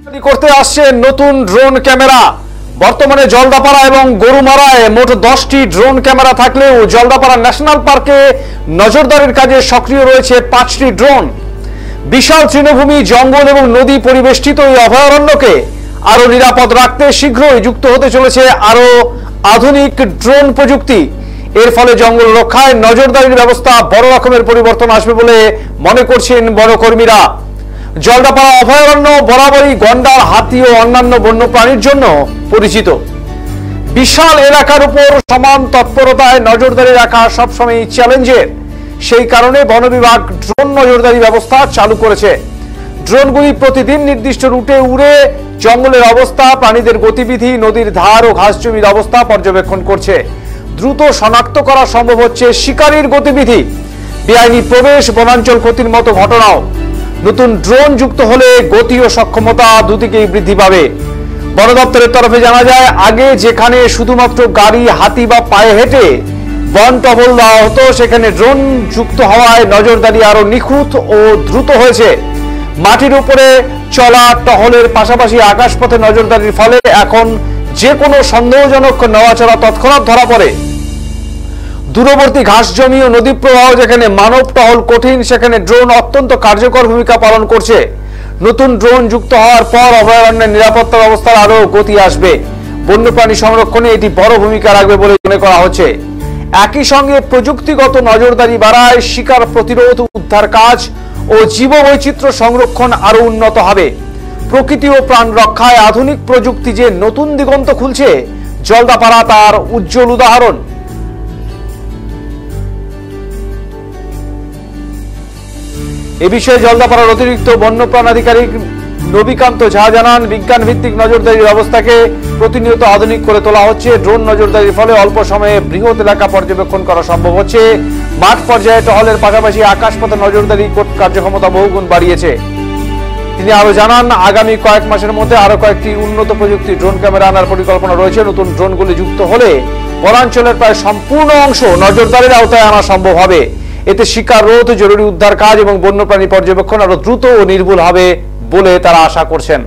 করতে আসছে নতুন ড্রোন ক্যামেরা। বর্তমানে জলদাপাড়া এবং গরুমারায় মোট 10টি ড্রোন ক্যামেরা থাকলেও জলদাপাড়া ন্যাশনাল পার্কে নজরদারির কাজে সক্রিয় রয়েছে 5টি ড্রোন। বিশাল তৃণভূমি, জঙ্গল এবং নদী পরিবেষ্টিত এই অভয়ারণ্যকে আরো নিরাপদ রাখতে শীঘ্রই যুক্ত হতে চলেছে আরো আধুনিক ড্রোন প্রযুক্তি। এর ফলে জঙ্গল রক্ষায় নজরদারির ব্যবস্থা বড় রকমের পরিবর্তন আসবে বলে মনে করছেন বনকর্মীরা। জলদাপাড়া অভয়ারণ্য বরাবরই গন্ডার, হাতি ও অন্যান্য বন্যপ্রাণীর জন্য পরিচিত। বিশাল এলাকার উপর সমান তৎপরতায় নজরদারি রাখা সবসময় চ্যালেঞ্জের। সেই কারণে বন বিভাগ ড্রোন নজরদারি ব্যবস্থা চালু করেছে। ড্রোনগুলি প্রতিদিন নির্দিষ্ট রুটে উড়ে জঙ্গলের অবস্থা, প্রাণীদের গতিবিধি, নদীর ধার ও ঘাস জমির অবস্থা পর্যবেক্ষণ করছে। দ্রুত শনাক্ত করা সম্ভব হচ্ছে শিকারীর গতিবিধি, বেআইনি প্রবেশ, বনাঞ্চল ক্ষতির মতো ঘটনাও। নতুন ড্রোন যুক্ত হলে গতি ও সক্ষমতা দুদিকেই বৃদ্ধি পাবে। বন দপ্তরের তরফে জানা যায়, আগে যেখানে শুধুমাত্র গাড়ি, হাতি বা পায়ে হেঁটে বন টহল দেওয়া হতো, সেখানে ড্রোন যুক্ত হওয়ায় নজরদারি আরো নিখুঁত ও দ্রুত হয়েছে। মাটির উপরে চলা টহলের পাশাপাশি আকাশপথে নজরদারির ফলে এখন যে কোনো সন্দেহজনক নড়াচড়া তৎক্ষণাৎ ধরা পড়ে। দূরবর্তী ঘাস জমি ও নদী প্রবাহ যেখানে মানব টহল কঠিন, সেখানে ড্রোন অত্যন্ত কার্যকর ভূমিকা পালন করছে। নতুন ড্রোন যুক্ত হওয়ার পর অভয়ারণ্যের নিরাপত্তা ব্যবস্থার আরো গতি আসবে। বন্যপ্রাণী সংরক্ষণে এটি বড় ভূমিকা রাখবে বলে মনে করা হচ্ছে। একই সঙ্গে প্রযুক্তিগত নজরদারি বাড়ায় শিকার প্রতিরোধ, উদ্ধার কাজ ও জীববৈচিত্র্য সংরক্ষণ আরো উন্নত হবে। প্রকৃতি ও প্রাণ রক্ষায় আধুনিক প্রযুক্তি যে নতুন দিগন্ত খুলছে, জলদাপাড়া তার উজ্জ্বল উদাহরণ। এ বিষয়ে জলদাপাড়ার অতিরিক্ত বন্যপ্রাণ আধিকারিক নবীকান্ত ঝা জানান, বিজ্ঞান ভিত্তিক নজরদারি ব্যবস্থাকে প্রতিনিয়ত আধুনিক করে তোলা হচ্ছে। ড্রোন নজরদারির ফলে অল্প সময়ে বৃহৎ এলাকা পর্যবেক্ষণ করা সম্ভব হচ্ছে। মাঠ পর্যায়ে টহলের পাশাপাশি আকাশপথে নজরদারি কার্যক্ষমতা বহুগুণ বাড়িয়েছে। তিনি আরো জানান, আগামী কয়েক মাসের মধ্যে আরো কয়েকটি উন্নত প্রযুক্তি ড্রোন ক্যামেরা আনার পরিকল্পনা রয়েছে। নতুন ড্রোনগুলি যুক্ত হলে বনাঞ্চলের প্রায় সম্পূর্ণ অংশ নজরদারির আওতায় আনা সম্ভব হবে। এতে শিকার রোধ, জরুরি উদ্ধার কাজ এবং বন্যপ্রাণী পর্যবেক্ষণ আরো দ্রুত ও নির্ভুল হবে বলে তারা আশা করছেন।